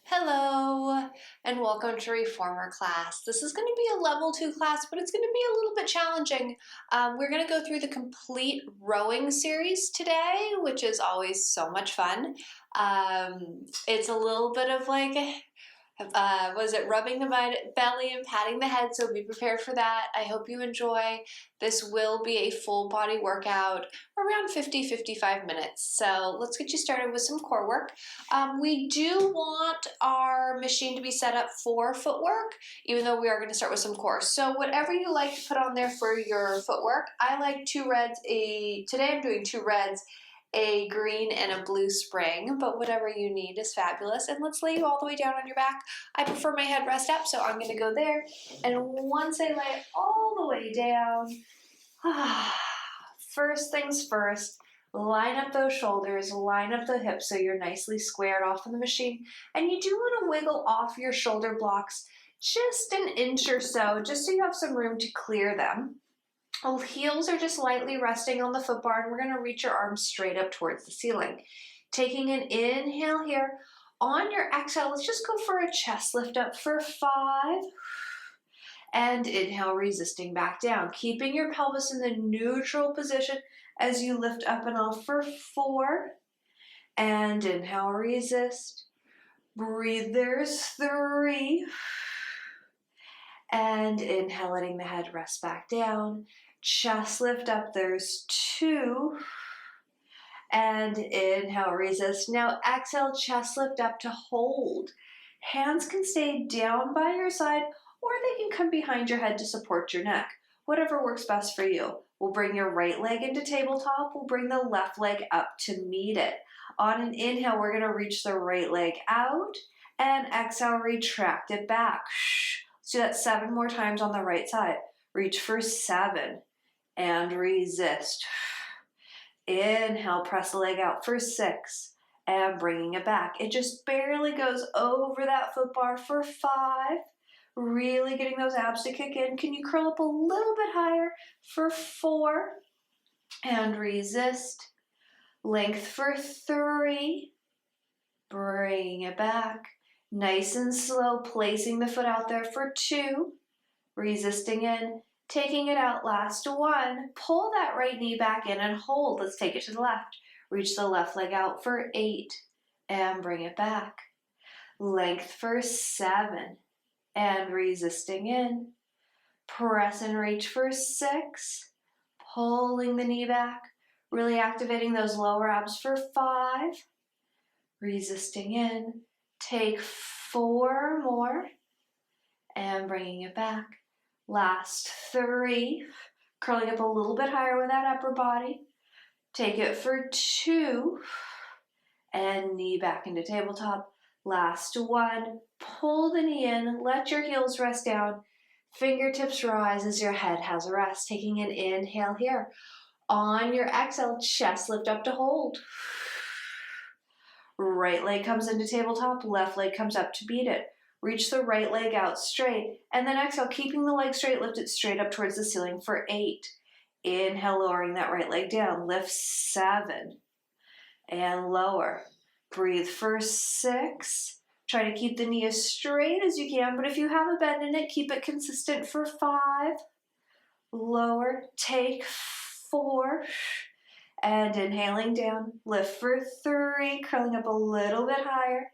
Hello, and welcome to Reformer class. This is going to be a level 2 class, but it's going to be a little bit challenging. We're going to go through the complete rowing series today, which is always so much fun. It's a little bit of like, rubbing the belly and patting the head, so be prepared for that. I hope you enjoy. This will be a full body workout, around 50-55 minutes. So let's get you started with some core work. We do want our machine to be set up for footwork, even though we are going to start with some core. So whatever you like to put on there for your footwork, I like 2 reds. Today I'm doing 2 reds, a green and a blue spring, but whatever you need is fabulous. And let's lay you all the way down on your back. I prefer my head rest up, so I'm gonna go there. And once I lay it all the way down, first things first, line up those shoulders, line up the hips so you're nicely squared off of the machine. And you do wanna wiggle off your shoulder blocks just an inch or so, just so you have some room to clear them. Heels are just lightly resting on the foot bar, and we're going to reach your arms straight up towards the ceiling. Taking an inhale here. On your exhale, let's just go for a chest lift up for 5. And inhale, resisting back down. Keeping your pelvis in the neutral position as you lift up and off for 4. And inhale, resist. Breathe, there's 3. And inhale, letting the head rest back down. Chest lift up, there's 2. And inhale, resist. Now exhale, chest lift up to hold. Hands can stay down by your side, or they can come behind your head to support your neck. Whatever works best for you. We'll bring your right leg into tabletop. We'll bring the left leg up to meet it. On an inhale, we're gonna reach the right leg out, and exhale, retract it back. Let's do that 7 more times on the right side. Reach for 7 and resist. Inhale, press the leg out for 6 and bringing it back. It just barely goes over that foot bar for 5. Really getting those abs to kick in. Can you curl up a little bit higher for 4 and resist. Length for 3. Bring it back. Nice and slow, placing the foot out there for 2. Resisting in. Taking it out, last 1. Pull that right knee back in and hold. Let's take it to the left. Reach the left leg out for 8 and bring it back. Length for 7 and resisting in. Press and reach for 6. Pulling the knee back. Really activating those lower abs for 5. Resisting in. Take 4 more and bringing it back. Last 3, curling up a little bit higher with that upper body. Take it for 2 and knee back into tabletop. Last 1, pull the knee in, let your heels rest down. Fingertips rise as your head has a rest. Taking an inhale here. On your exhale, chest lift up to hold. Right leg comes into tabletop, left leg comes up to beat it. Reach the right leg out straight, and then exhale, keeping the leg straight, lift it straight up towards the ceiling for 8. Inhale, lowering that right leg down, lift 7, and lower. Breathe for 6. Try to keep the knee as straight as you can, but if you have a bend in it, keep it consistent for 5. Lower, take 4, and inhaling down, lift for 3, curling up a little bit higher.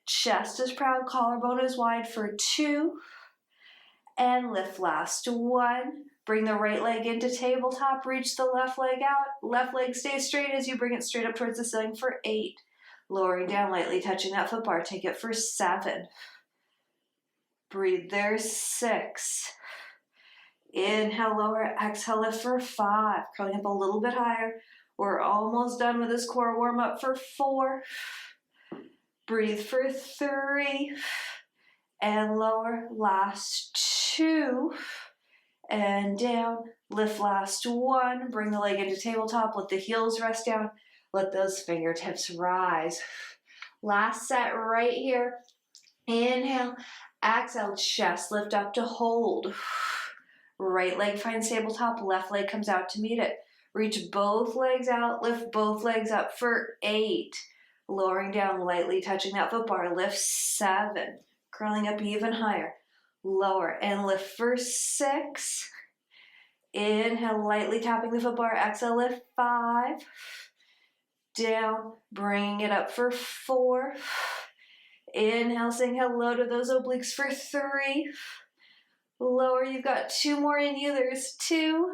Chest is proud, collarbone is wide for 2. And lift last 1. Bring the right leg into tabletop, reach the left leg out. Left leg stays straight as you bring it straight up towards the ceiling for 8. Lowering down, lightly touching that foot bar. Take it for 7. Breathe there, 6. Inhale, lower, exhale, lift for 5. Curling up a little bit higher. We're almost done with this core warm up for 4. Breathe for 3 and lower. Last 2 and down. Lift last 1. Bring the leg into tabletop. Let the heels rest down. Let those fingertips rise. Last set right here. Inhale. Exhale. Chest lift up to hold. Right leg finds tabletop. Left leg comes out to meet it. Reach both legs out. Lift both legs up for 8. lowering down, lightly touching that foot bar. Lift 7, curling up even higher. Lower and lift for 6. Inhale, lightly tapping the foot bar. Exhale, lift 5. Down, bringing it up for 4. Inhale, saying hello to those obliques for 3. Lower, you've got 2 more in you. There's 2.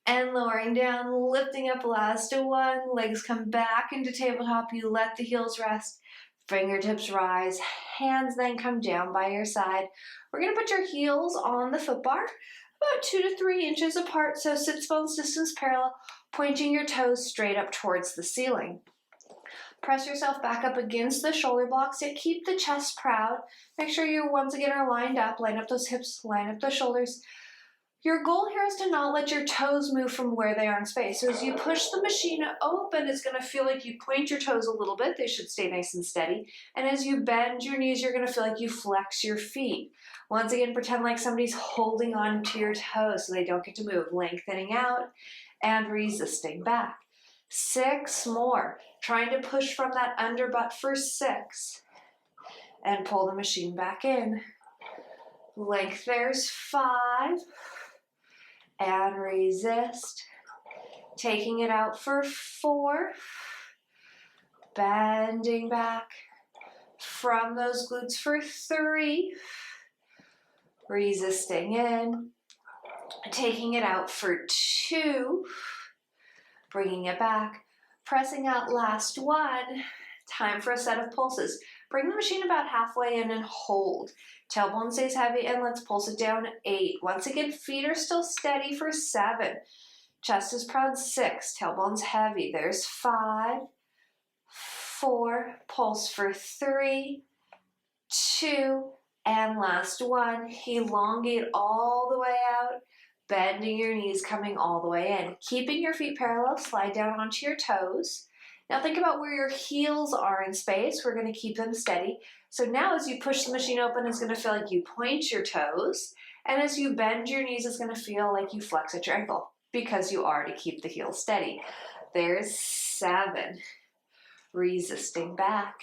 And lowering down, lifting up, last 1. Legs come back into tabletop. You let the heels rest. Fingertips rise. Hands then come down by your side. We're going to put your heels on the foot bar, about 2 to 3 inches apart, so sits bones distance parallel, pointing your toes straight up towards the ceiling. Press yourself back up against the shoulder blocks, yet keep the chest proud. Make sure you once again are lined up. Line up those hips, line up those shoulders. Your goal here is to not let your toes move from where they are in space. So as you push the machine open, it's going to feel like you point your toes a little bit. They should stay nice and steady. And as you bend your knees, you're going to feel like you flex your feet. Once again, pretend like somebody's holding on to your toes so they don't get to move. Lengthening out and resisting back. 6 more. Trying to push from that under butt for 6. And pull the machine back in. Length there's 5. And resist. Taking it out for 4. Bending back from those glutes for 3. Resisting in. Taking it out for 2. Bringing it back. Pressing out, last 1. Time for a set of pulses. Bring the machine about halfway in and hold. Tailbone stays heavy and let's pulse it down. 8. Once again, feet are still steady for 7. Chest is proud. 6. Tailbone's heavy. There's 5. 4. Pulse for 3. 2. And last 1. Elongate all the way out. Bending your knees, coming all the way in. Keeping your feet parallel, slide down onto your toes. Now think about where your heels are in space. We're going to keep them steady. So now as you push the machine open, it's going to feel like you point your toes. And as you bend your knees, it's going to feel like you flex at your ankle because you are to keep the heels steady. There's 7. Resisting back.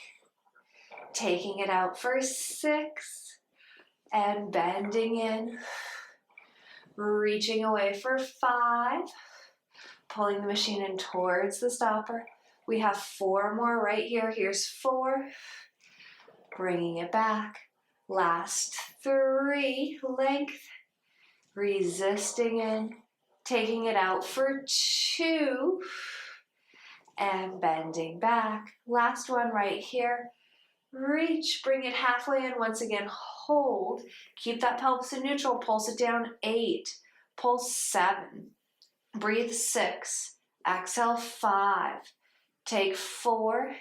Taking it out for 6. And bending in. Reaching away for 5. Pulling the machine in towards the stopper. We have 4 more right here. Here's 4. Bringing it back. Last 3. Length. Resisting in. Taking it out for 2. And bending back. Last one right here. Reach. Bring it halfway in. Once again, hold. Keep that pelvis in neutral. Pulse it down. 8. Pulse 7. Breathe. 6. Exhale. 5. Take 4,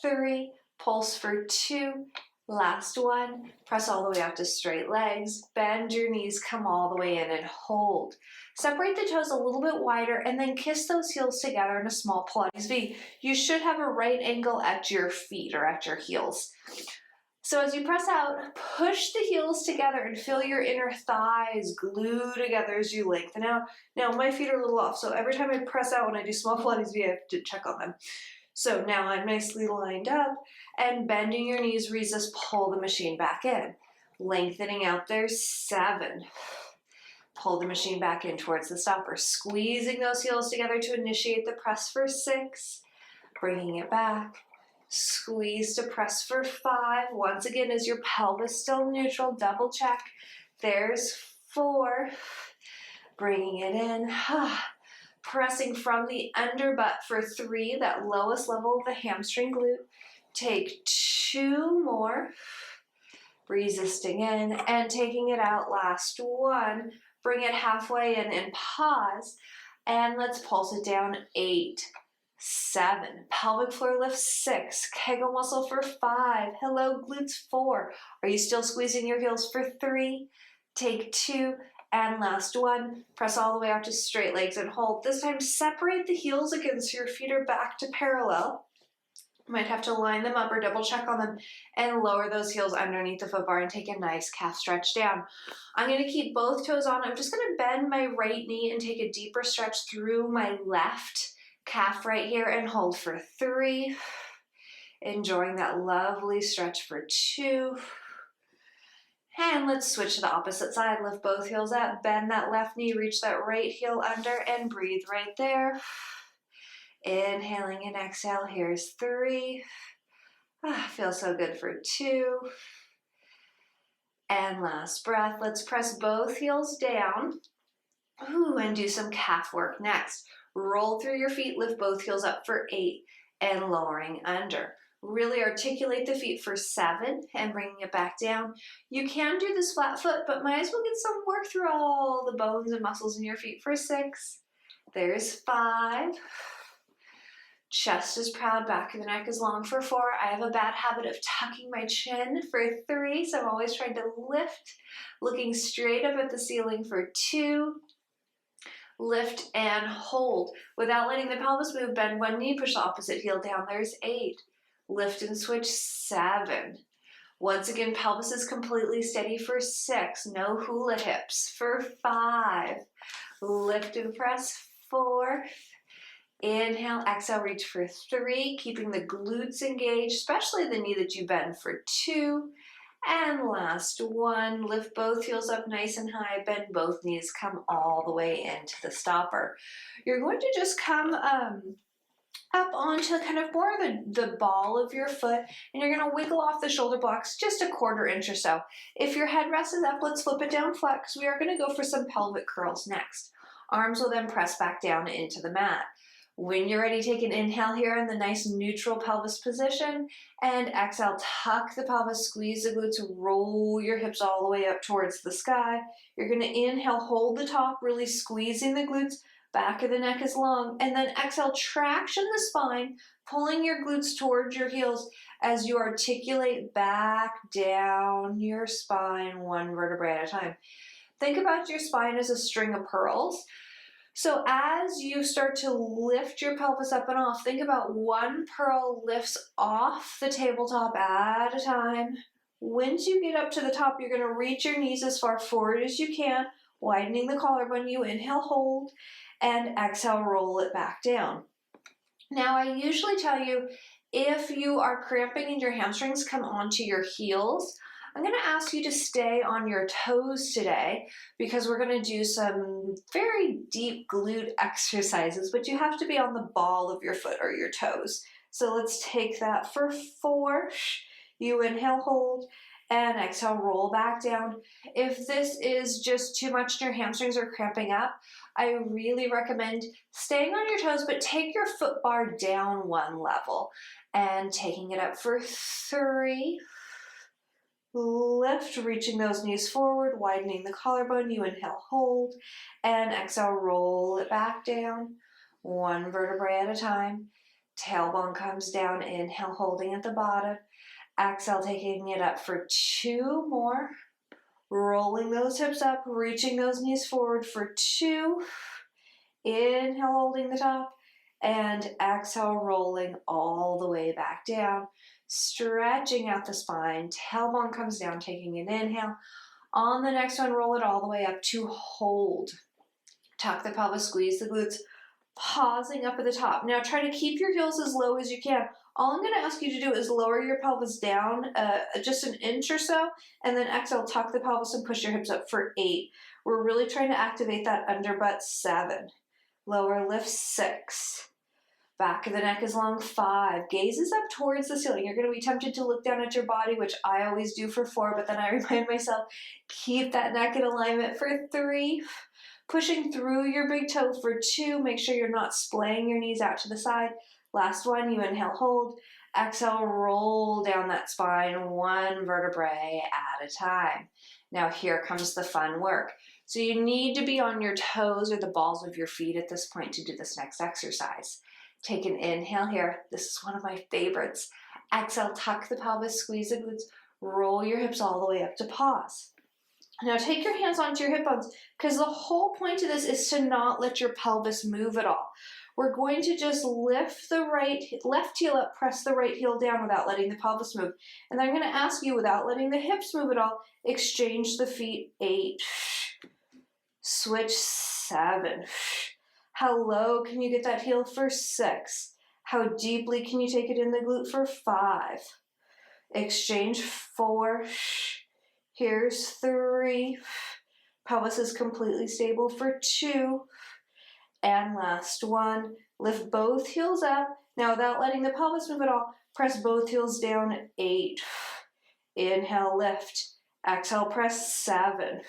3, pulse for 2, last 1, press all the way out to straight legs, bend your knees, come all the way in and hold. Separate the toes a little bit wider and then kiss those heels together in a small Pilates V. You should have a right angle at your feet or at your heels. So as you press out, push the heels together and feel your inner thighs glue together as you lengthen out. Now my feet are a little off, so every time I press out when I do small Pilates V, I have to check on them. So now I'm nicely lined up and bending your knees, resist, pull the machine back in. Lengthening out, there's 7. Pull the machine back in towards the stopper. Squeezing those heels together to initiate the press for 6. Bringing it back. Squeeze to press for 5. Once again, is your pelvis still neutral? Double check. There's 4. Bringing it in. Pressing from the under butt for 3, that lowest level of the hamstring glute. Take 2 more. Resisting in and taking it out. Last 1. Bring it halfway in and pause. And let's pulse it down. 8. 7. Pelvic floor lift. 6. Kegel muscle for 5. Hello, glutes. 4. Are you still squeezing your heels for 3? Take 2. And last 1. Press all the way out to straight legs and hold. This time, separate the heels again so your feet are back to parallel. You might have to line them up or double check on them and lower those heels underneath the foot bar and take a nice calf stretch down. I'm going to keep both toes on. I'm just going to bend my right knee and take a deeper stretch through my left calf right here and hold for 3. Enjoying that lovely stretch for 2. And let's switch to the opposite side. Lift both heels up, bend that left knee, reach that right heel under, and breathe right there. Inhaling and exhale. Here's 3. Feels so good for 2. And last breath. Let's press both heels down. And do some calf work next. Roll through your feet, lift both heels up for 8, and lowering under. Really articulate the feet for 7 and bringing it back down. You can do this flat foot, but might as well get some work through all the bones and muscles in your feet for 6. There's 5. Chest is proud, back of the neck is long for 4. I have a bad habit of tucking my chin for 3, so I'm always trying to lift, looking straight up at the ceiling for 2. Lift and hold. Without letting the pelvis move, bend one knee, push the opposite heel down. There's 8. Lift and switch, 7. Once again, pelvis is completely steady for 6. No hula hips for 5. Lift and press, 4. Inhale, exhale, reach for 3, keeping the glutes engaged, especially the knee that you bend for 2. And last 1, lift both heels up nice and high, bend both knees, come all the way into the stopper. You're going to just come up onto kind of more the ball of your foot, and you're going to wiggle off the shoulder blocks just a 1/4 inch or so. If your headrest is up, let's flip it down flat because we are going to go for some pelvic curls next. Arms will then press back down into the mat. When you're ready, take an inhale here in the nice neutral pelvis position, and exhale, tuck the pelvis, squeeze the glutes, roll your hips all the way up towards the sky. You're going to inhale, hold the top, really squeezing the glutes, back of the neck is long, and then exhale, traction the spine, pulling your glutes towards your heels as you articulate back down your spine, 1 vertebrae at a time. Think about your spine as a string of pearls. So as you start to lift your pelvis up and off, think about 1 pearl lifts off the tabletop at a time. Once you get up to the top, you're going to reach your knees as far forward as you can, widening the collarbone. You inhale, hold, and exhale, roll it back down. Now, I usually tell you, if you are cramping and your hamstrings come onto your heels, I'm going to ask you to stay on your toes today because we're going to do some very deep glute exercises, but you have to be on the ball of your foot or your toes. So let's take that for 4. You inhale, hold, and exhale, roll back down. If this is just too much and your hamstrings are cramping up, I really recommend staying on your toes, but take your foot bar down 1 level and taking it up for 3. Lift, reaching those knees forward, widening the collarbone. You inhale, hold, and exhale, roll it back down, 1 vertebrae at a time. Tailbone comes down, inhale, holding at the bottom. Exhale, taking it up for 2 more. Rolling those hips up, reaching those knees forward for 2. Inhale, holding the top, and exhale, rolling all the way back down. Stretching out the spine, tailbone comes down, taking an inhale. On the next one, roll it all the way up to hold. Tuck the pelvis, squeeze the glutes, pausing up at the top. Now try to keep your heels as low as you can. All I'm going to ask you to do is lower your pelvis down just an inch or so, and then exhale, tuck the pelvis and push your hips up for 8. We're really trying to activate that underbutt. 7. Lower, lift. 6. Back of the neck is long. 5. Gaze is up towards the ceiling. You're going to be tempted to look down at your body, which I always do for 4, but then I remind myself, keep that neck in alignment for 3. Pushing through your big toe for 2. Make sure you're not splaying your knees out to the side. Last one, you inhale, hold. Exhale, roll down that spine, 1 vertebrae at a time. Now here comes the fun work. So you need to be on your toes or the balls of your feet at this point to do this next exercise. Take an inhale here. This is one of my favorites. Exhale, tuck the pelvis, squeeze the glutes, roll your hips all the way up to pause. Now take your hands onto your hip bones because the whole point of this is to not let your pelvis move at all. We're going to just lift the left heel up, press the right heel down without letting the pelvis move. And then I'm going to ask you, without letting the hips move at all, exchange the feet. 8. Switch. 7. How low can you get that heel for 6? How deeply can you take it in the glute for 5? Exchange 4. Here's 3. Pelvis is completely stable for 2. And last 1. Lift both heels up. Now without letting the pelvis move at all, press both heels down. 8. Inhale, lift. Exhale, press 7.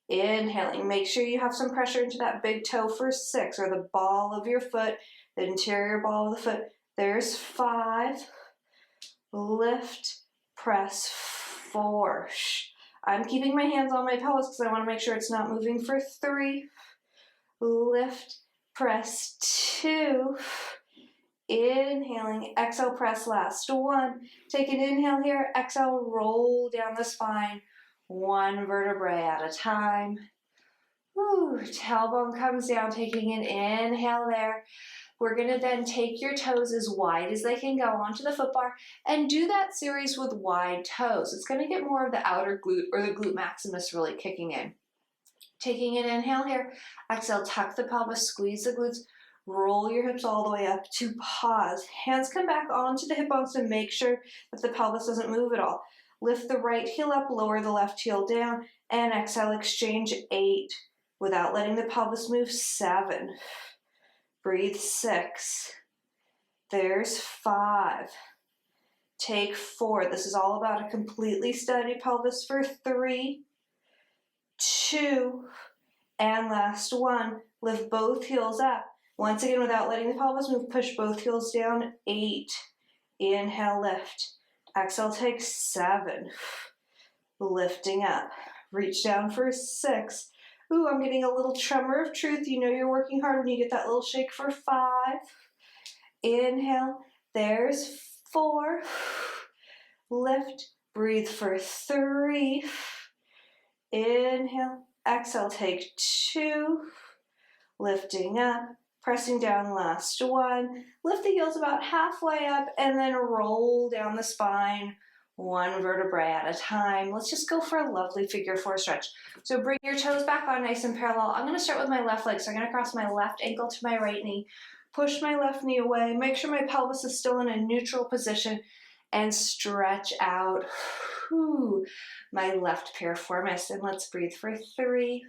Inhaling, make sure you have some pressure into that big toe for 6, or the ball of your foot, the interior ball of the foot. There's 5. Lift, press 4. I'm keeping my hands on my pelvis because I want to make sure it's not moving for 3. Lift, press 2. Inhaling, exhale, press last 1. Take an inhale here, exhale, roll down the spine, 1 vertebrae at a time. Woo, tailbone comes down, taking an inhale there. We're going to then take your toes as wide as they can go onto the foot bar and do that series with wide toes. It's going to get more of the outer glute or the glute maximus really kicking in. Taking an inhale here, exhale, tuck the pelvis, squeeze the glutes, roll your hips all the way up to pause. Hands come back onto the hip bones to make sure that the pelvis doesn't move at all. Lift the right heel up, lower the left heel down, and exhale, exchange 8. Without letting the pelvis move, 7. Breathe 6. There's 5. Take 4. This is all about a completely steady pelvis for 3, 2, and last 1. Lift both heels up. Once again, without letting the pelvis move, push both heels down. 8. Inhale, lift. Exhale, take 7. Lifting up. Reach down for 6. Ooh, I'm getting a little tremor of truth. You know you're working hard when you get that little shake for 5. Inhale. There's 4. Lift. Breathe for 3. Inhale. Exhale, take 2. Lifting up. Pressing down, last 1. Lift the heels about halfway up and then roll down the spine, 1 vertebrae at a time. Let's just go for a lovely figure 4 stretch. So bring your toes back on nice and parallel. I'm going to start with my left leg. So I'm going to cross my left ankle to my right knee, push my left knee away, make sure my pelvis is still in a neutral position, and stretch out my left piriformis. And let's breathe for 3.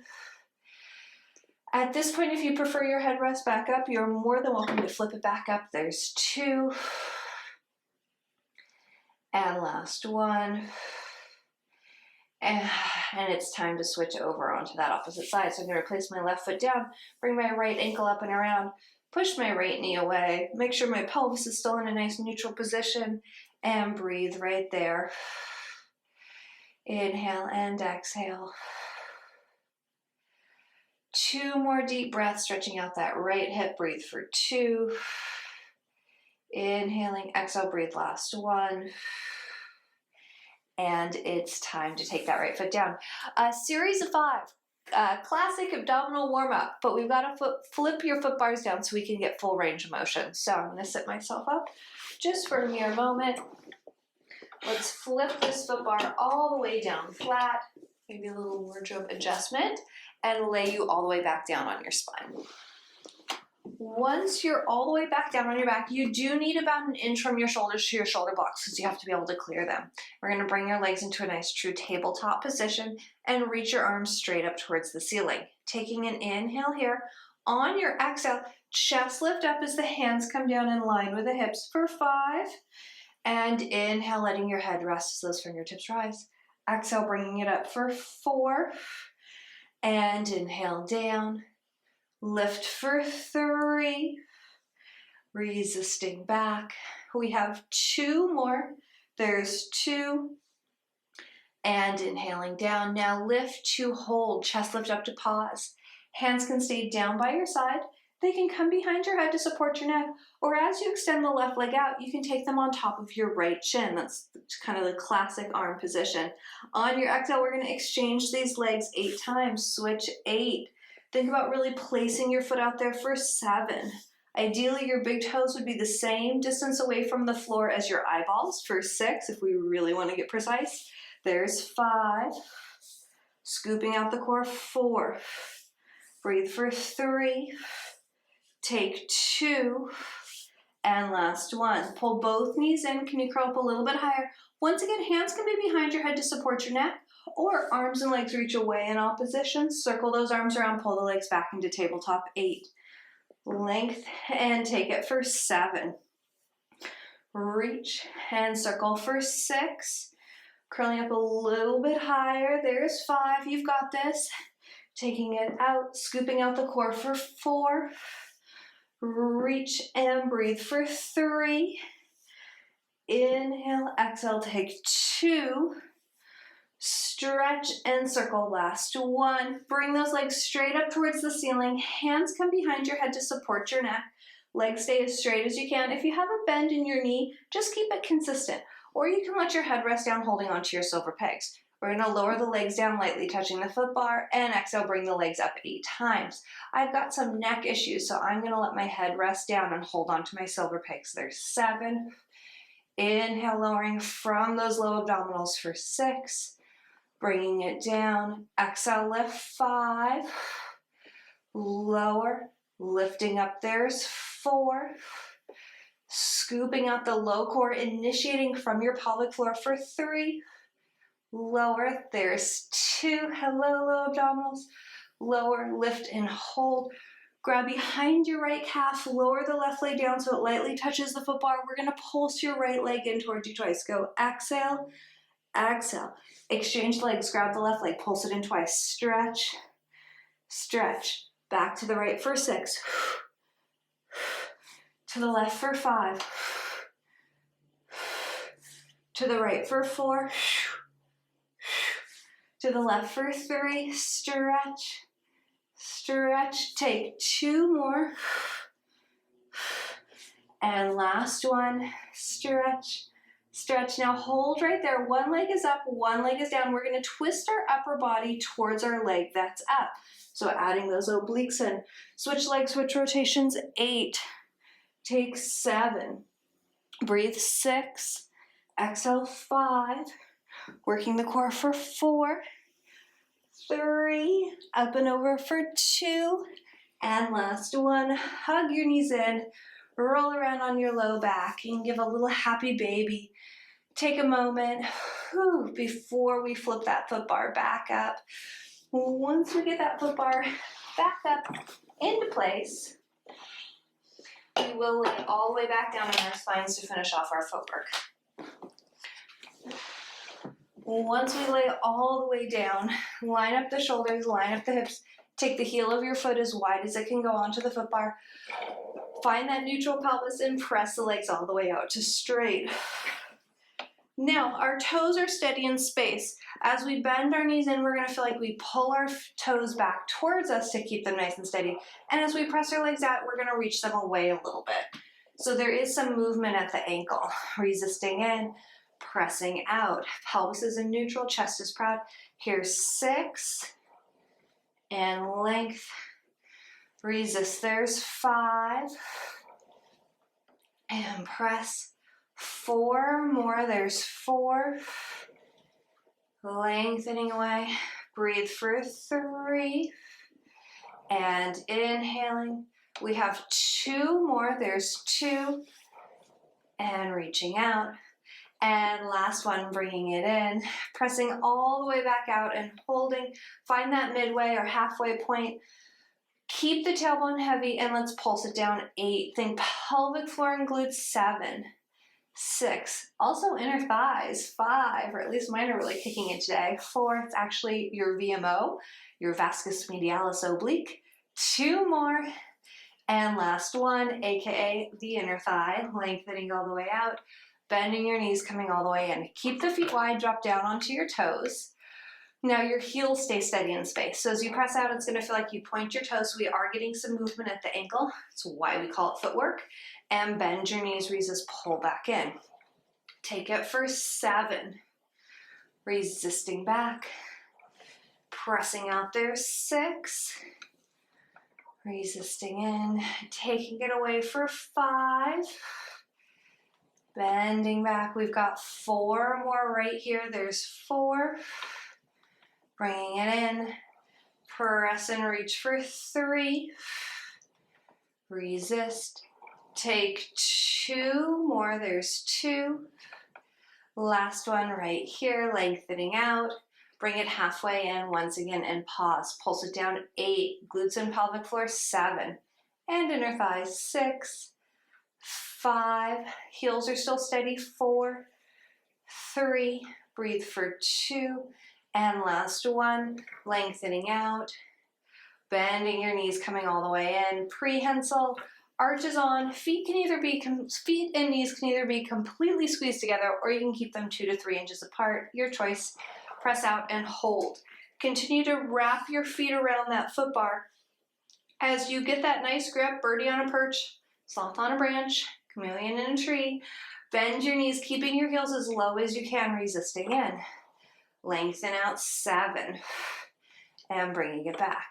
At this point, if you prefer your head rest back up, you're more than welcome to flip it back up. There's 2. And last 1. And it's time to switch over onto that opposite side. So I'm going to place my left foot down, bring my right ankle up and around, push my right knee away, make sure my pelvis is still in a nice neutral position, and breathe right there. Inhale and exhale. 2 more deep breaths, stretching out that right hip. Breathe for 2. Inhaling, exhale, breathe last 1. And it's time to take that right foot down. A series of 5. Classic abdominal warm-up, but we've got to flip your foot bars down so we can get full range of motion. So I'm going to sit myself up just for a mere moment. Let's flip this foot bar all the way down flat. Maybe a little wardrobe adjustment, and lay you all the way back down on your spine. Once you're all the way back down on your back, you do need about 1 inch from your shoulders to your shoulder blocks because you have to be able to clear them. We're going to bring your legs into a nice true tabletop position and reach your arms straight up towards the ceiling. Taking an inhale here. On your exhale, chest lift up as the hands come down in line with the hips for 5. And inhale, letting your head rest as those fingertips rise. Exhale, bringing it up for 4. And inhale down. Lift for 3. Resisting back. We have 2 more. There's 2. And inhaling down. Now lift to hold. Chest lift up to pause. Hands can stay down by your side. They can come behind your head to support your neck, or as you extend the left leg out, you can take them on top of your right shin. That's kind of the classic arm position. On your exhale, we're going to exchange these legs 8 times. Switch 8. Think about really placing your foot out there for 7. Ideally, your big toes would be the same distance away from the floor as your eyeballs for 6, if we really want to get precise. There's 5. Scooping out the core, 4. Breathe for 3. Take 2, And last one. Pull both knees in. Can you curl up a little bit higher? Once again, hands can be behind your head to support your neck, or arms and legs reach away in all positions. Circle those arms around, pull the legs back into tabletop. 8. Length and take it for 7. Reach and circle for 6. Curling up a little bit higher. There's 5. You've got this. Taking it out, scooping out the core for 4. Reach and breathe for 3. Inhale, exhale, take 2. Stretch and circle, last 1. Bring those legs straight up towards the ceiling. Hands come behind your head to support your neck. Legs stay as straight as you can. If you have a bend in your knee, just keep it consistent. Or you can let your head rest down holding onto your silver pegs. We're going to lower the legs down, lightly touching the foot bar, and exhale, bring the legs up 8 times. I've got some neck issues, so I'm going to let my head rest down and hold onto my silver pegs. There's 7. Inhale, lowering from those low abdominals for 6. Bringing it down. Exhale, lift 5. Lower, lifting up, there's 4. Scooping out the low core, initiating from your pelvic floor for 3. Lower, there's 2. Hello, low abdominals. Lower, lift and hold. Grab behind your right calf, lower the left leg down so it lightly touches the foot bar. We're going to pulse your right leg in towards you twice. Go exhale, exhale. Exchange legs, grab the left leg, pulse it in twice. Stretch, stretch. Back to the right for 6. To the left for 5. To the right for 4. To the left for 3. Stretch, stretch. Take 2 more. And last one. Stretch, stretch. Now hold right there. One leg is up, one leg is down. We're going to twist our upper body towards our leg that's up. So adding those obliques in. Switch legs, switch rotations. 8. Take 7. Breathe 6. Exhale 5. Working the core for 4. 3. Up and over for 2. And last one. Hug your knees in. Roll around on your low back and give a little happy baby. Take a moment before we flip that foot bar back up. Once we get that foot bar back up into place, we will lay all the way back down on our spines to finish off our footwork. Once we lay all the way down, line up the shoulders, line up the hips, take the heel of your foot as wide as it can go onto the foot bar. Find that neutral pelvis and press the legs all the way out to straight. Now, our toes are steady in space. As we bend our knees in, we're going to feel like we pull our toes back towards us to keep them nice and steady. And as we press our legs out, we're going to reach them away a little bit. So there is some movement at the ankle. Resisting in, pressing out. Pelvis is in neutral, chest is proud. Here's 6. And length. Resist, there's 5. And press. 4 more, there's 4. Lengthening away. Breathe for 3. And inhaling. We have 2 more, there's 2. And reaching out. And last one, bringing it in. Pressing all the way back out and holding. Find that midway or halfway point. Keep the tailbone heavy and let's pulse it down. 8. Think pelvic floor and glutes. 7. 6. Also inner thighs. 5, or at least mine are really kicking in today. 4, it's actually your VMO, your vascus medialis oblique. 2 more. And last one, aka the inner thigh, lengthening all the way out, bending your knees, coming all the way in. Keep the feet wide, drop down onto your toes. Now your heels stay steady in space. So as you press out, it's going to feel like you point your toes. We are getting some movement at the ankle. That's why we call it footwork. And bend your knees, resist, pull back in. Take it for 7. Resisting back. Pressing out there, 6. Resisting in. Taking it away for 5. Bending back. We've got 4 more right here. There's 4. Bringing it in. Press and reach for 3. Resist. Take 2 more, there's 2. Last one right here, lengthening out. Bring it halfway in once again and pause. Pulse it down, 8. Glutes and pelvic floor, 7. And inner thighs, 6. 5. Heels are still steady, 4. 3. Breathe for 2. And last one, lengthening out. Bending your knees, coming all the way in. Prehensile, arches on. Feet and knees can either be completely squeezed together, or you can keep them 2 to 3 inches apart. Your choice. Press out and hold. Continue to wrap your feet around that foot bar as you get that nice grip. Birdie on a perch, sloth on a branch, chameleon in a tree. Bend your knees, keeping your heels as low as you can, resisting in. Lengthen out, 7. And bringing it back.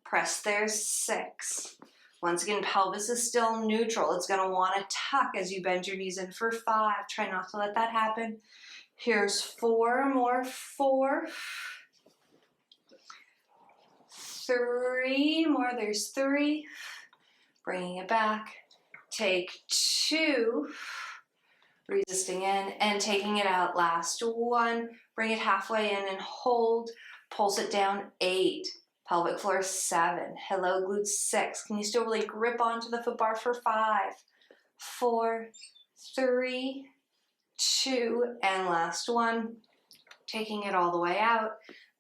Press there, 6. Once again, pelvis is still neutral. It's going to want to tuck as you bend your knees in for 5. Try not to let that happen. Here's 4 more. 4. 3 more. There's 3. Bringing it back. Take 2. Resisting in and taking it out. Last one. Bring it halfway in and hold. Pulse it down, 8. Pelvic floor, 7. Hello, glutes, 6. Can you still really grip onto the foot bar for 5, 4, 3, 2, and last one. Taking it all the way out,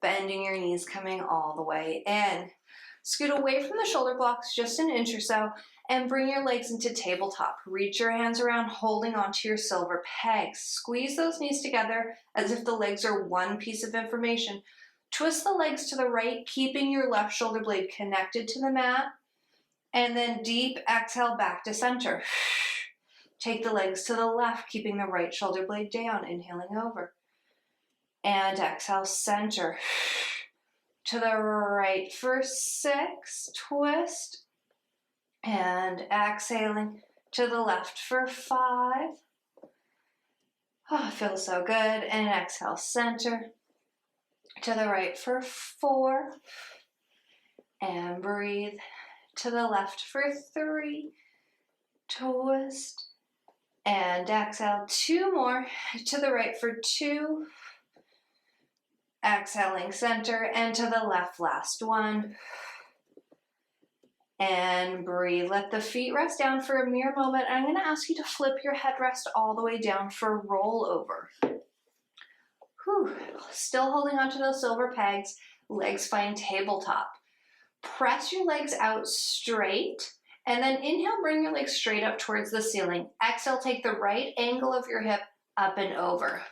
bending your knees, coming all the way in. Scoot away from the shoulder blocks just an inch or so and bring your legs into tabletop. Reach your hands around, holding onto your silver pegs. Squeeze those knees together as if the legs are one piece of information. Twist the legs to the right, keeping your left shoulder blade connected to the mat. And then deep exhale back to center. Take the legs to the left, keeping the right shoulder blade down, inhaling over. And exhale, center. To the right for 6, twist. And exhaling to the left for 5. Oh, feels so good. And exhale, center. To the right for 4. And breathe. To the left for 3. Twist. And exhale, 2 more. To the right for 2. Exhaling, center. And to the left, last one. And breathe. Let the feet rest down for a mere moment. I'm going to ask you to flip your headrest all the way down for rollover. Whew. Still holding onto those silver pegs. Legs find tabletop. Press your legs out straight. And then inhale, bring your legs straight up towards the ceiling. Exhale, take the right angle of your hip up and over.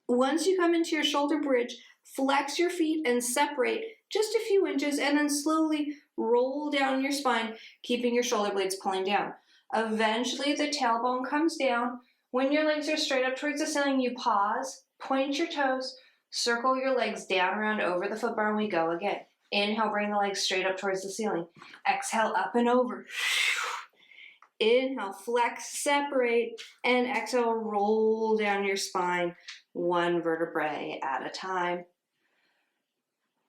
Once you come into your shoulder bridge, flex your feet and separate just a few inches and then slowly roll down your spine, keeping your shoulder blades pulling down. Eventually, the tailbone comes down. When your legs are straight up towards the ceiling, you pause, point your toes, circle your legs down, around, over the foot bar, and we go again. Inhale, bring the legs straight up towards the ceiling. Exhale, up and over. Inhale, flex, separate, and exhale, roll down your spine, one vertebrae at a time.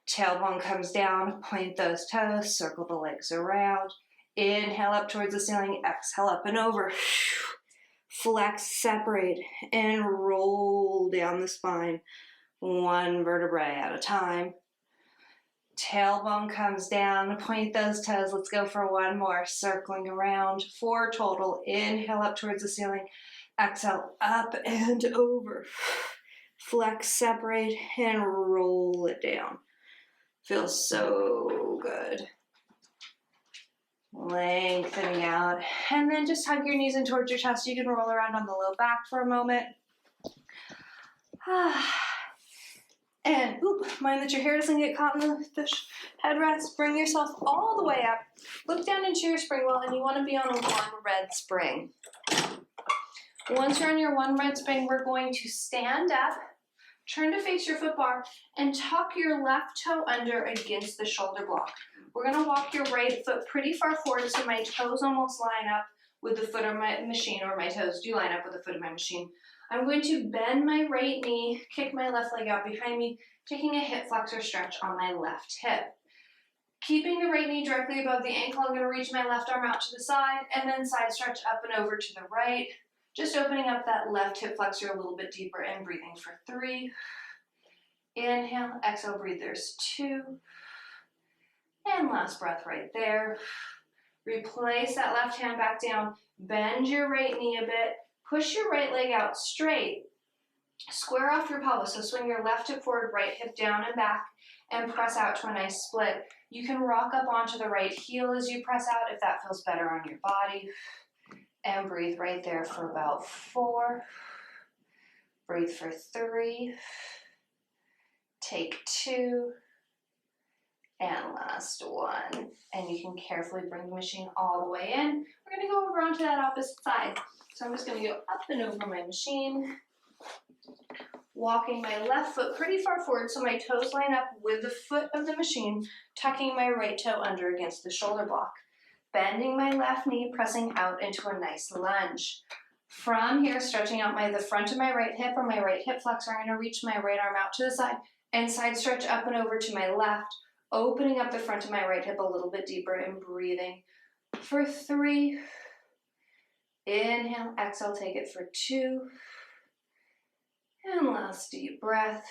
Tailbone comes down, point those toes, circle the legs around. Inhale up towards the ceiling, exhale up and over. Flex, separate, and roll down the spine, one vertebrae at a time. Tailbone comes down, point those toes. Let's go for one more, circling around, 4 total. Inhale up towards the ceiling, exhale up and over. Flex, separate, and roll it down. Feels so good. Lengthening out, and then just hug your knees in towards your chest. You can roll around on the low back for a moment. And mind that your hair doesn't get caught in the headrest. Bring yourself all the way up. Look down into your spring wheel, and you want to be on a 1 red spring. Once you're on your 1 red spring, we're going to stand up, turn to face your foot bar, and tuck your left toe under against the shoulder block. We're going to walk your right foot pretty far forward so my toes almost line up with the foot of my machine, or my toes do line up with the foot of my machine. I'm going to bend my right knee, kick my left leg out behind me, taking a hip flexor stretch on my left hip. Keeping the right knee directly above the ankle, I'm going to reach my left arm out to the side and then side stretch up and over to the right. Just opening up that left hip flexor a little bit deeper and breathing for 3. Inhale, exhale, breathe. There's 2. And last breath right there. Replace that left hand back down. Bend your right knee a bit. Push your right leg out straight. Square off your pelvis. So swing your left hip forward, right hip down and back, and press out to a nice split. You can rock up onto the right heel as you press out if that feels better on your body. And breathe right there for about 4. Breathe for 3. Take 2. And last 1. And you can carefully bring the machine all the way in. We're going to go over onto that opposite side. So I'm just going to go up and over my machine. Walking my left foot pretty far forward so my toes line up with the foot of the machine, tucking my right toe under against the shoulder block. Bending my left knee, pressing out into a nice lunge. From here, stretching out the front of my right hip or my right hip flexor, I'm going to reach my right arm out to the side and side stretch up and over to my left, opening up the front of my right hip a little bit deeper and breathing for 3. Inhale, exhale, take it for 2. And last deep breath.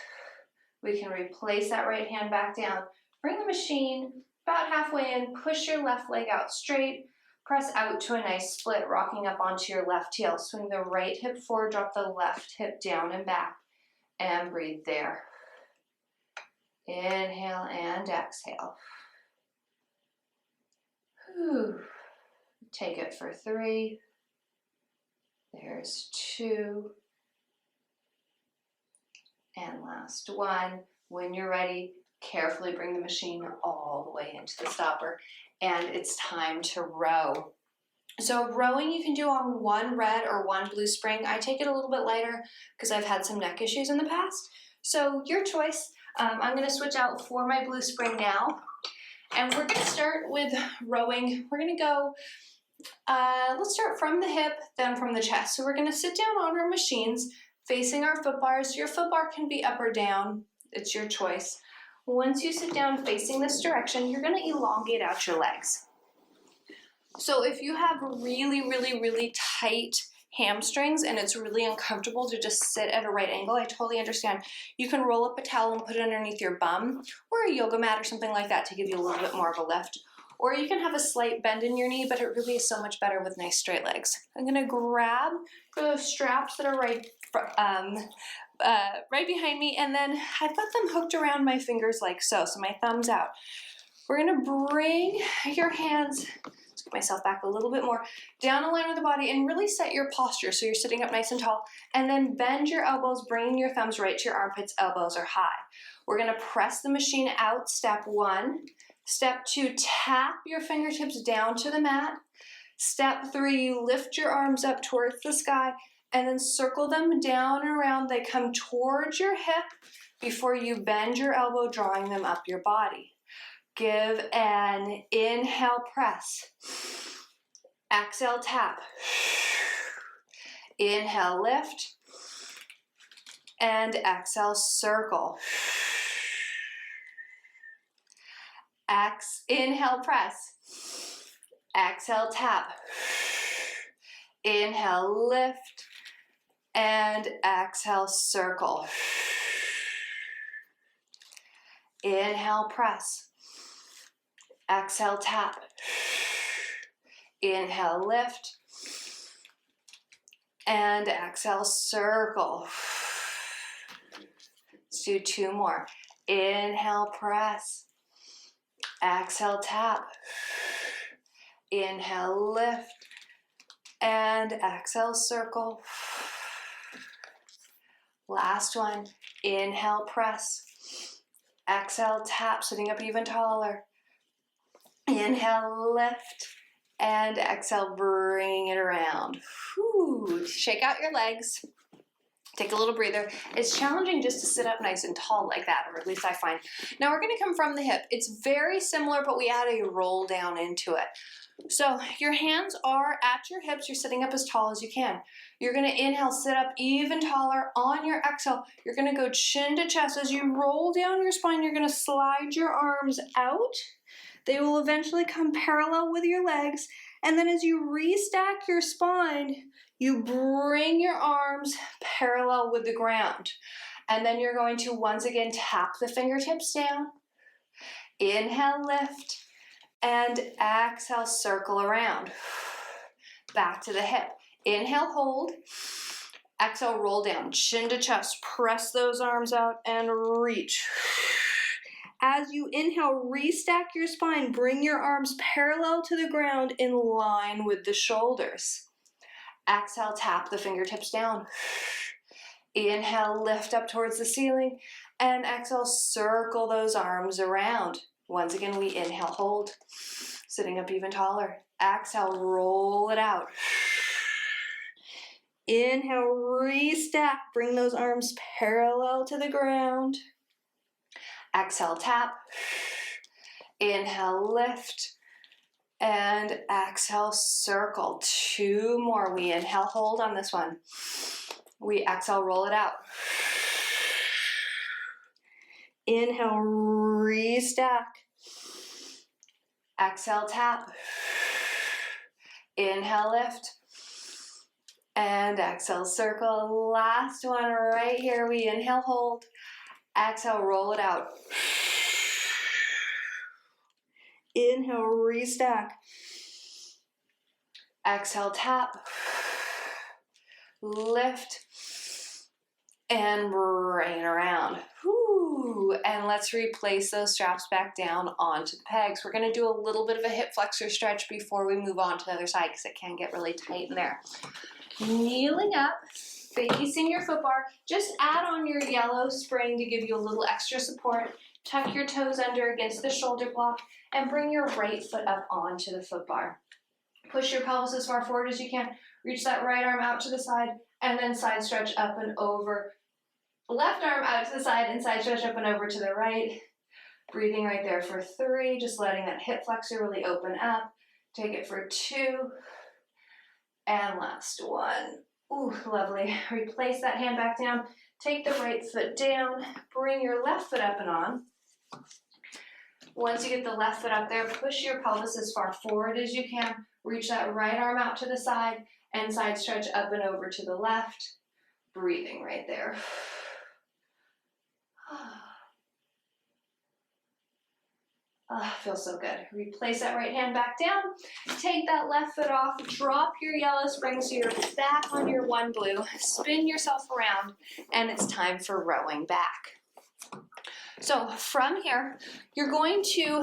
We can replace that right hand back down. Bring the machine about halfway in, push your left leg out straight, press out to a nice split, rocking up onto your left heel. Swing the right hip forward, drop the left hip down and back, and breathe there. Inhale and exhale. Whew. Take it for 3. There's 2. And last 1. When you're ready, carefully bring the machine all the way into the stopper. And it's time to row. So rowing you can do on 1 red or 1 blue spring. I take it a little bit lighter because I've had some neck issues in the past. So your choice. I'm going to switch out for my blue spring now. And we're going to start with rowing. We're going to go, let's start from the hip, then from the chest. So we're going to sit down on our machines, facing our foot bars. Your foot bar can be up or down. It's your choice. Once you sit down facing this direction, you're going to elongate out your legs. So if you have really, really, really tight hamstrings and it's really uncomfortable to just sit at a right angle, I totally understand. You can roll up a towel and put it underneath your bum or a yoga mat or something like that to give you a little bit more of a lift. Or you can have a slight bend in your knee, but it really is so much better with nice straight legs. I'm going to grab the straps that are right behind me, and then I've got them hooked around my fingers like so my thumb's out. We're going to bring your hands, let's get myself back a little bit more, down a line with the body and really set your posture so you're sitting up nice and tall, and then bend your elbows, bringing your thumbs right to your armpits, elbows are high. We're going to press the machine out, step 1. Step 2, tap your fingertips down to the mat. Step 3, you lift your arms up towards the sky and then circle them down and around. They come towards your hip before you bend your elbow, drawing them up your body. Give an inhale, press. Exhale, tap. Inhale, lift. And exhale, circle. Inhale, press. Exhale, tap. Inhale, lift. And exhale, circle. Inhale, press. Exhale, tap. Inhale, lift. And exhale, circle. Let's do 2 more. Inhale, press. Exhale, tap. Inhale, lift. And exhale, circle. Last one. Inhale, press. Exhale, tap, sitting up even taller. Inhale, lift. And exhale, bring it around. Whew. Shake out your legs. Take a little breather. It's challenging just to sit up nice and tall like that, or at least I find. Now we're going to come from the hip. It's very similar, but we add a roll down into it. So your hands are at your hips. You're sitting up as tall as you can. You're going to inhale, sit up even taller. On your exhale, you're going to go chin to chest. As you roll down your spine, you're going to slide your arms out. They will eventually come parallel with your legs. And then as you restack your spine, you bring your arms parallel with the ground. And then you're going to once again tap the fingertips down. Inhale, lift. And exhale, circle around. Back to the hip. Inhale, hold. Exhale, roll down, chin to chest. Press those arms out and reach. As you inhale, restack your spine. Bring your arms parallel to the ground in line with the shoulders. Exhale, tap the fingertips down. Inhale, lift up towards the ceiling. And exhale, circle those arms around. Once again, we inhale, hold. Sitting up even taller. Exhale, roll it out. Inhale, restack. Bring those arms parallel to the ground. Exhale, tap. Inhale, lift. And exhale, circle. 2 more. We inhale, hold on this one. We exhale, roll it out. Inhale, restack. Exhale, tap. Inhale, lift. And exhale, circle. Last one right here. We inhale, hold. Exhale, roll it out. Inhale, restack. Exhale, tap. Lift. And bring it around. Whew. And let's replace those straps back down onto the pegs. We're going to do a little bit of a hip flexor stretch before we move on to the other side because it can get really tight in there. Kneeling up, facing your foot bar. Just add on your yellow spring to give you a little extra support. Tuck your toes under against the shoulder block and bring your right foot up onto the foot bar. Push your pelvis as far forward as you can. Reach that right arm out to the side and then side stretch up and over. Left arm out to the side and side stretch up and over to the right. Breathing right there for 3, just letting that hip flexor really open up. Take it for 2. And last one. Ooh, lovely. Replace that hand back down. Take the right foot down. Bring your left foot up and on. Once you get the left foot up there, push your pelvis as far forward as you can. Reach that right arm out to the side and side stretch up and over to the left. Breathing right there. Feels so good. Replace that right hand back down. Take that left foot off. Drop your yellow spring so you're back on your 1 blue. Spin yourself around, and it's time for rowing back. So from here, you're going to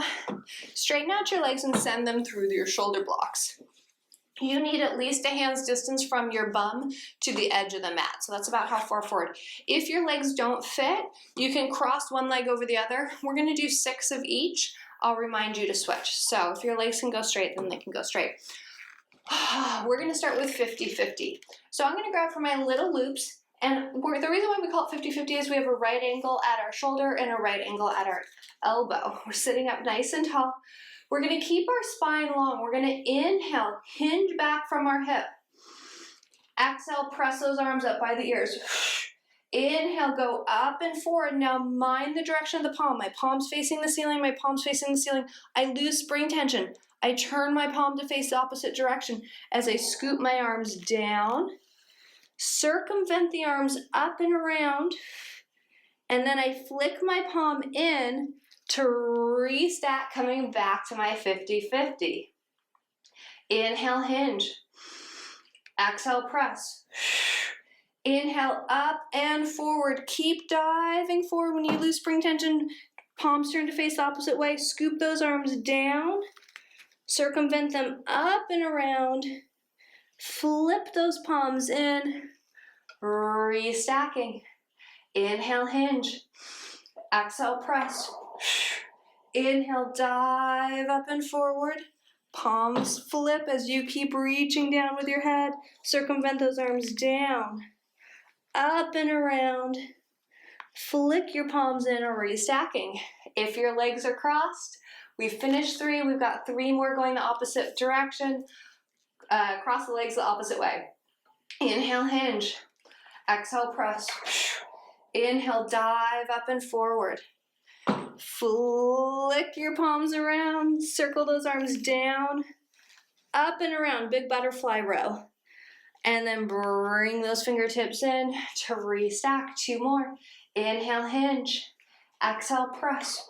straighten out your legs and send them through your shoulder blocks. You need at least a hand's distance from your bum to the edge of the mat. So that's about how far forward. If your legs don't fit, you can cross one leg over the other. We're going to do 6 of each. I'll remind you to switch. So if your legs can go straight, then they can go straight. We're going to start with 50-50. So I'm going to grab for my little loops. And the reason why we call it 50-50 is we have a right angle at our shoulder and a right angle at our elbow. We're sitting up nice and tall. We're going to keep our spine long. We're going to inhale, hinge back from our hip. Exhale, press those arms up by the ears. Inhale, go up and forward. Now mind the direction of the palm. My palm's facing the ceiling, my palm's facing the ceiling. I lose spring tension. I turn my palm to face the opposite direction as I scoop my arms down, circumvent the arms up and around, and then I flick my palm in to restack, coming back to my 50-50. Inhale, hinge. Exhale, press. Inhale, up and forward. Keep diving forward. When you lose spring tension, palms turn to face the opposite way. Scoop those arms down. Circumvent them up and around. Flip those palms in. Restacking. Inhale, hinge. Exhale, press. Inhale, dive up and forward. Palms flip as you keep reaching down with your head. Circumvent those arms down. Up and around. Flick your palms in or restacking. If your legs are crossed, we've finished 3. We've got 3 more going the opposite direction. Cross the legs the opposite way. Inhale, hinge. Exhale, press. Inhale, dive up and forward. Flick your palms around, circle those arms down, up and around, big butterfly row. And then bring those fingertips in to restack. 2 more. Inhale, hinge. Exhale, press.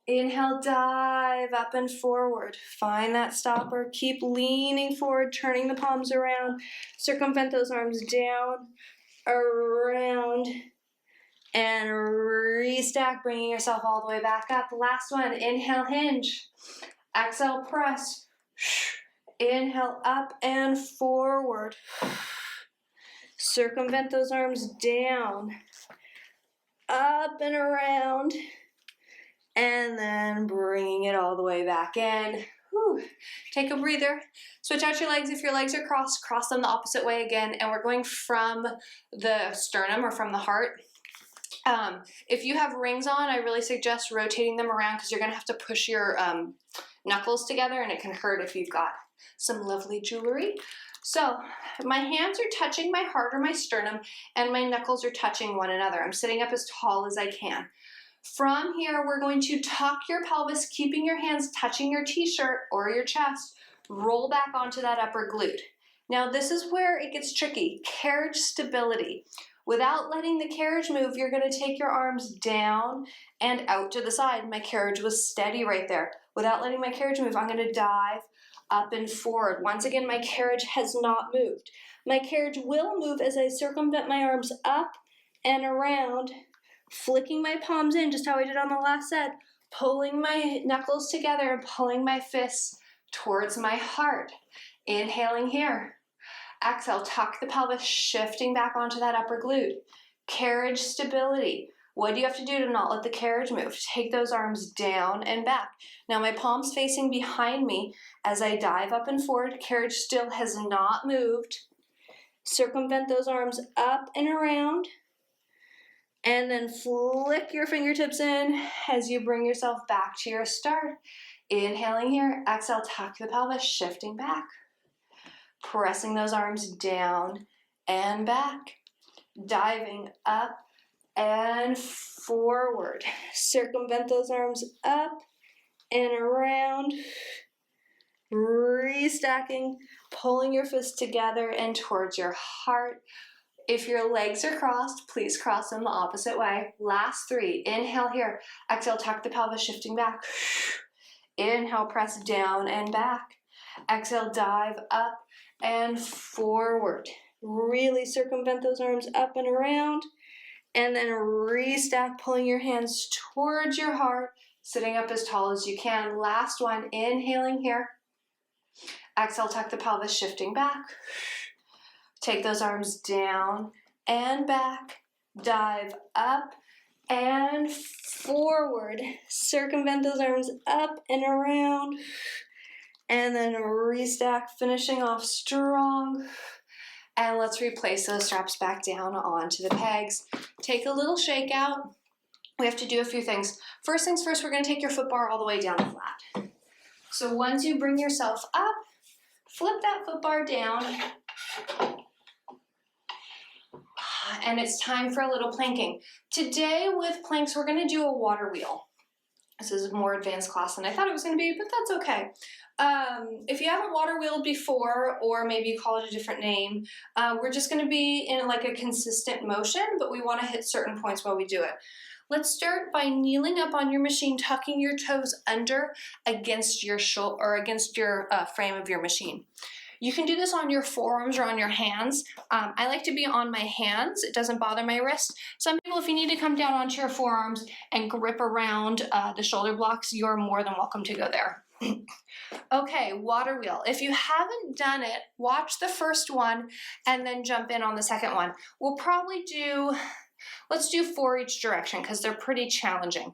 Inhale, dive up and forward. Find that stopper. Keep leaning forward, turning the palms around. Circumvent those arms down, around, and restack, bringing yourself all the way back up. Last one. Inhale, hinge. Exhale, press. Inhale, up and forward. Circumvent those arms down, up and around, and then bringing it all the way back in. Whew. Take a breather. Switch out your legs. If your legs are crossed, cross them the opposite way again, and we're going from the sternum or from the heart. If you have rings on, I really suggest rotating them around because you're going to have to push your knuckles together, and it can hurt if you've got some lovely jewelry. So my hands are touching my heart or my sternum, and my knuckles are touching one another. I'm sitting up as tall as I can. From here, we're going to tuck your pelvis, keeping your hands touching your t-shirt or your chest. Roll back onto that upper glute. Now this is where it gets tricky. Carriage stability. Without letting the carriage move, you're going to take your arms down and out to the side. My carriage was steady right there. Without letting my carriage move, I'm going to dive up and forward. Once again, my carriage has not moved. My carriage will move as I circumvent my arms up and around, flicking my palms in, just how I did on the last set, pulling my knuckles together and pulling my fists towards my heart. Inhaling here. Exhale, tuck the pelvis, shifting back onto that upper glute. Carriage stability. What do you have to do to not let the carriage move? Take those arms down and back. Now my palms facing behind me as I dive up and forward. Carriage still has not moved. Circumvent those arms up and around. And then flick your fingertips in as you bring yourself back to your start. Inhaling here. Exhale, tuck the pelvis, shifting back. Pressing those arms down and back. Diving up and forward. Circumvent those arms up and around. Restacking, pulling your fists together and towards your heart. If your legs are crossed, please cross them the opposite way. Last 3. Inhale here. Exhale, tuck the pelvis, shifting back. Inhale, press down and back. Exhale, dive up and forward. Really circumvent those arms up and around. And then restack, pulling your hands towards your heart, sitting up as tall as you can. Last one, inhaling here. Exhale, tuck the pelvis, shifting back. Take those arms down and back. Dive up and forward. Circumvent those arms up and around. And then restack, finishing off strong. And let's replace those straps back down onto the pegs. Take a little shake out. We have to do a few things. First things first, we're going to take your foot bar all the way down flat. So once you bring yourself up, flip that foot bar down. And it's time for a little planking. Today with planks, we're going to do a water wheel. This is a more advanced class than I thought it was going to be, but that's okay. If you haven't water wheeled before, or maybe you call it a different name, we're just going to be in like a consistent motion, but we want to hit certain points while we do it. Let's start by kneeling up on your machine, tucking your toes under against your shoulder or against your frame of your machine. You can do this on your forearms or on your hands. I like to be on my hands. It doesn't bother my wrist. Some people, if you need to come down onto your forearms and grip around the shoulder blocks, you're more than welcome to go there. Okay, water wheel. If you haven't done it, watch the first one and then jump in on the second one. We'll probably let's do 4 each direction because they're pretty challenging.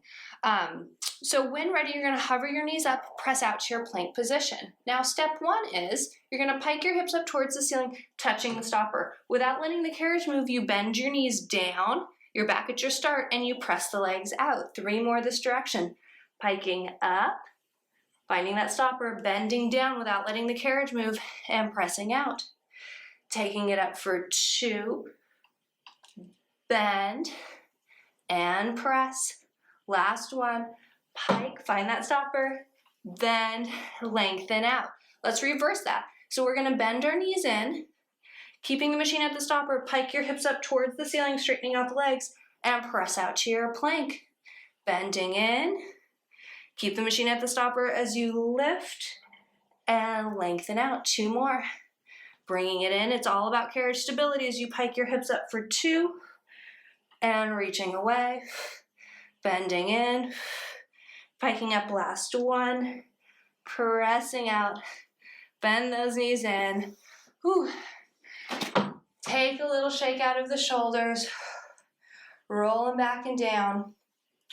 So when ready, you're going to hover your knees up, press out to your plank position. Now, step 1 is you're going to pike your hips up towards the ceiling, touching the stopper. Without letting the carriage move, you bend your knees down, you're back at your start, and you press the legs out. 3 more this direction. Piking up, finding that stopper, bending down without letting the carriage move, and pressing out. Taking it up for 2, bend, and press. Last one, pike, find that stopper, bend, lengthen out. Let's reverse that. So we're gonna bend our knees in, keeping the machine at the stopper, pike your hips up towards the ceiling, straightening out the legs, and press out to your plank. Bending in, keep the machine at the stopper as you lift and lengthen out. 2 more. Bringing it in, it's all about carriage stability as you pike your hips up for 2 and reaching away. Bending in, piking up, last 1, pressing out, bend those knees in. Whew. Take a little shake out of the shoulders, roll them back and down.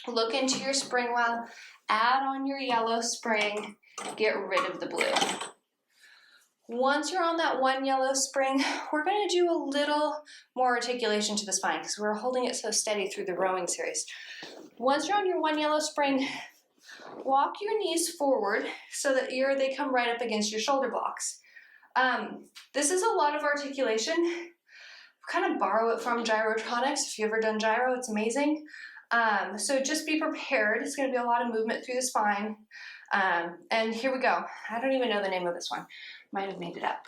Look into your spring well, add on your yellow spring, get rid of the blue. Once you're on that one yellow spring, we're gonna do a little more articulation to the spine because we're holding it so steady through the rowing series. Once you're on your one yellow spring, walk your knees forward so that they come right up against your shoulder blocks. This is a lot of articulation. Kind of borrow it from gyrotonics. If you've ever done gyro, it's amazing. So just be prepared. It's gonna be a lot of movement through the spine. And here we go. I don't even know the name of this one. Might have made it up.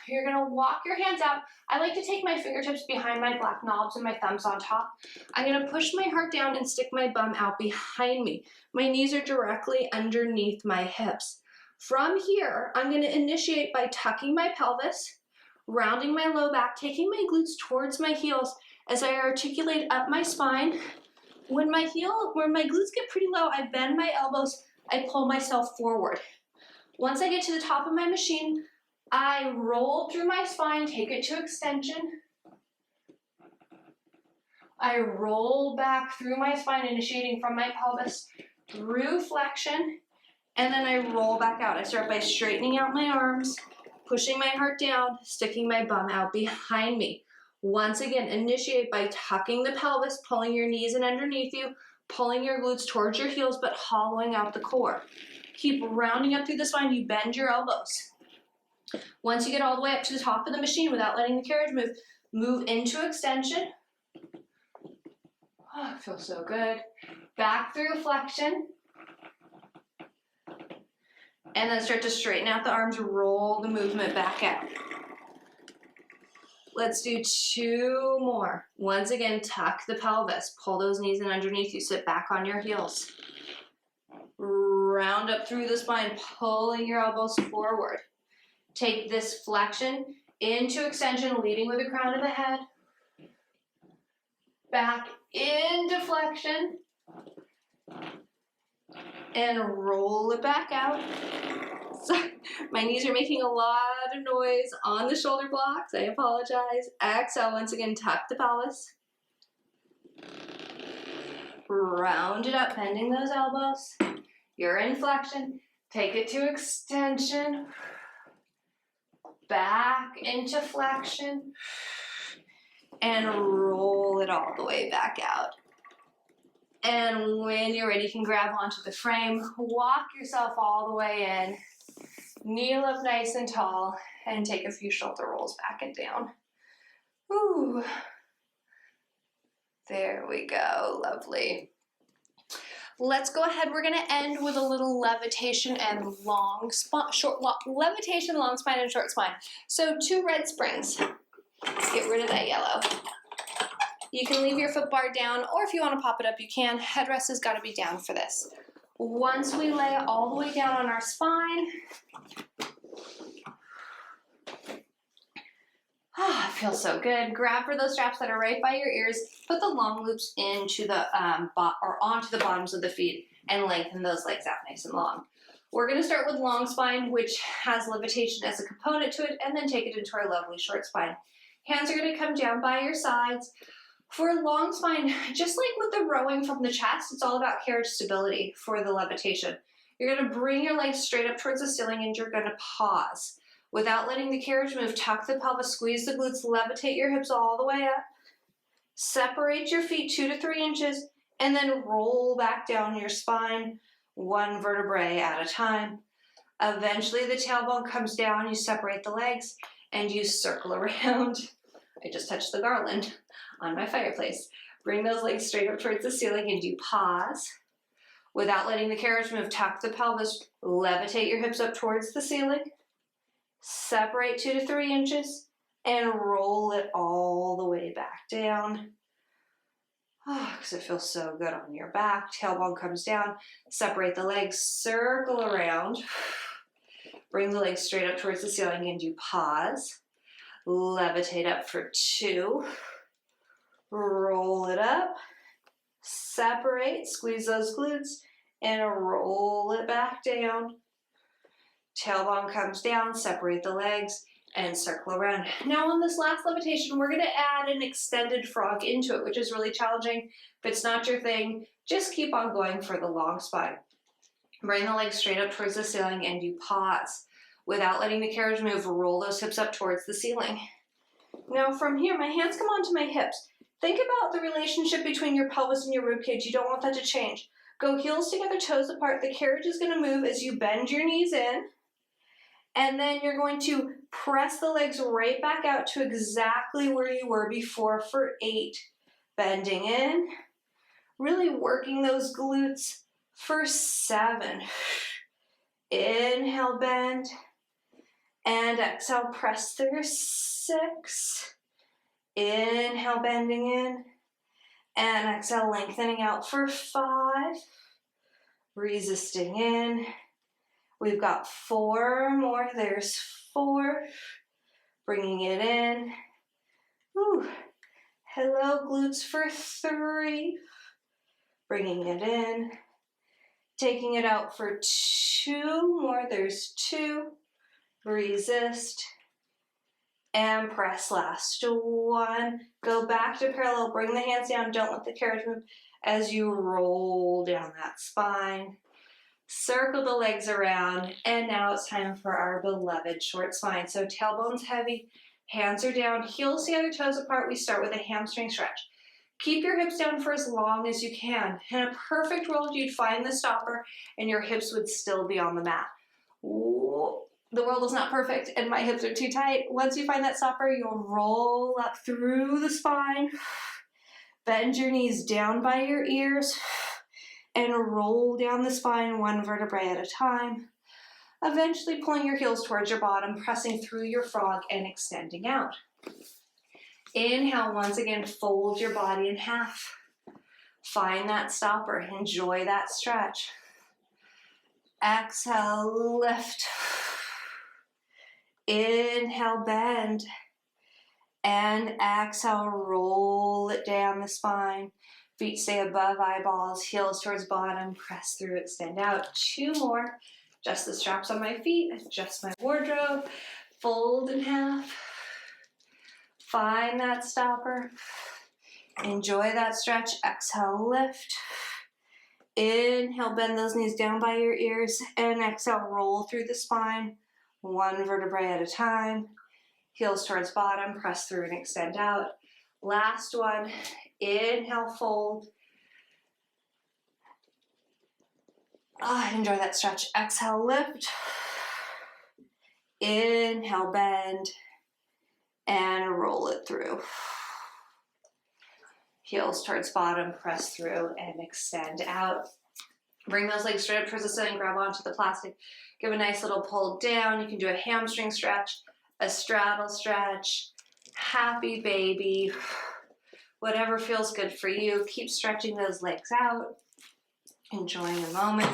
You're gonna walk your hands out. I like to take my fingertips behind my black knobs and my thumbs on top. I'm gonna push my heart down and stick my bum out behind me. My knees are directly underneath my hips. From here, I'm gonna initiate by tucking my pelvis, rounding my low back, taking my glutes towards my heels as I articulate up my spine. When my glutes get pretty low, I bend my elbows, I pull myself forward. Once I get to the top of my machine, I roll through my spine, take it to extension. I roll back through my spine, initiating from my pelvis through flexion, and then I roll back out. I start by straightening out my arms, pushing my heart down, sticking my bum out behind me. Once again, initiate by tucking the pelvis, pulling your knees in underneath you, pulling your glutes towards your heels, but hollowing out the core. Keep rounding up through the spine, you bend your elbows. Once you get all the way up to the top of the machine without letting the carriage move, move into extension. Oh, it feels so good. Back through flexion. And then start to straighten out the arms, roll the movement back out. Let's do 2 more. Once again, tuck the pelvis, pull those knees in underneath you, sit back on your heels. Round up through the spine, pulling your elbows forward. Take this flexion into extension, leading with the crown of the head. Back into flexion. And roll it back out. Sorry, my knees are making a lot of noise on the shoulder blocks. I apologize. Exhale, once again, tuck the pelvis. Round it up, bending those elbows. You're in flexion. Take it to extension. Back into flexion. And roll it all the way back out. And when you're ready, you can grab onto the frame, walk yourself all the way in, kneel up nice and tall, and take a few shoulder rolls back and down. Ooh. There we go, lovely. Let's go ahead, we're gonna end with a little levitation and levitation, long spine, and short spine. So 2 red springs. Let's get rid of that yellow. You can leave your foot bar down, or if you want to pop it up, you can. Headrest has got to be down for this. Once we lay all the way down on our spine, it feels so good. Grab for those straps that are right by your ears. Put the long loops into the onto the bottoms of the feet and lengthen those legs out nice and long. We're going to start with long spine, which has levitation as a component to it, and then take it into our lovely short spine. Hands are going to come down by your sides. For a long spine, just like with the rowing from the chest, it's all about carriage stability for the levitation. You're going to bring your legs straight up towards the ceiling and you're going to pause. Without letting the carriage move, tuck the pelvis, squeeze the glutes, levitate your hips all the way up. Separate your feet 2 to 3 inches and then roll back down your spine, 1 vertebrae at a time. Eventually the tailbone comes down, you separate the legs and you circle around. I just touched the garland on my fireplace. Bring those legs straight up towards the ceiling and do pause. Without letting the carriage move, tuck the pelvis, levitate your hips up towards the ceiling. Separate 2 to 3 inches and roll it all the way back down. Because it feels so good on your back. Tailbone comes down. Separate the legs, circle around. Bring the legs straight up towards the ceiling and do pause. Levitate up for 2. Roll it up. Separate, squeeze those glutes, and roll it back down. Tailbone comes down, separate the legs, and circle around. Now on this last levitation, we're gonna add an extended frog into it, which is really challenging. If it's not your thing, just keep on going for the long spine. Bring the legs straight up towards the ceiling and you pause. Without letting the carriage move, roll those hips up towards the ceiling. Now from here, my hands come onto my hips. Think about the relationship between your pelvis and your ribcage. You don't want that to change. Go heels together, toes apart. The carriage is gonna move as you bend your knees in. And then you're going to press the legs right back out to exactly where you were before for 8. Bending in, really working those glutes for 7. Inhale, bend, and exhale, press through 6. Inhale, bending in, and exhale, lengthening out for 5. Resisting in. We've got 4 more. There's 4. Bringing it in. Whew. Hello, glutes for 3. Bringing it in. Taking it out for 2 more. There's 2. Resist. And press last 1. Go back to parallel. Bring the hands down. Don't let the carriage move as you roll down that spine. Circle the legs around, and now it's time for our beloved short spine. So tailbone's heavy, hands are down, heels together, toes apart. We start with a hamstring stretch. Keep your hips down for as long as you can. In a perfect world, you'd find the stopper and your hips would still be on the mat. Ooh, the world is not perfect and my hips are too tight. Once you find that stopper, you'll roll up through the spine, bend your knees down by your ears, and roll down the spine 1 vertebrae at a time, eventually pulling your heels towards your bottom, pressing through your frog and extending out. Inhale, once again, fold your body in half. Find that stopper, enjoy that stretch. Exhale, lift. Inhale, bend. And exhale, roll it down the spine. Feet stay above eyeballs, heels towards bottom, press through, extend out. 2 more. Adjust the straps on my feet, adjust my wardrobe, fold in half. Find that stopper. Enjoy that stretch. Exhale, lift. Inhale, bend those knees down by your ears, and exhale, roll through the spine, 1 vertebrae at a time. Heels towards bottom, press through and extend out. Last one. Inhale, fold. Enjoy that stretch. Exhale, lift. Inhale, bend, and roll it through. Heels towards bottom, press through and extend out. Bring those legs straight up towards the ceiling, grab onto the plastic. Give a nice little pull down. You can do a hamstring stretch, a straddle stretch, happy baby, whatever feels good for you. Keep stretching those legs out, enjoying the moment.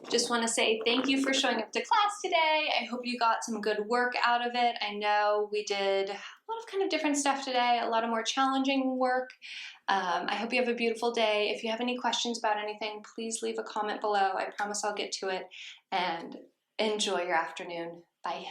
Just want to say thank you for showing up to class today. I hope you got some good work out of it. I know we did a lot of kind of different stuff today, a lot of more challenging work. I hope you have a beautiful day. If you have any questions about anything, please leave a comment below. I promise I'll get to it, and enjoy your afternoon. Bye.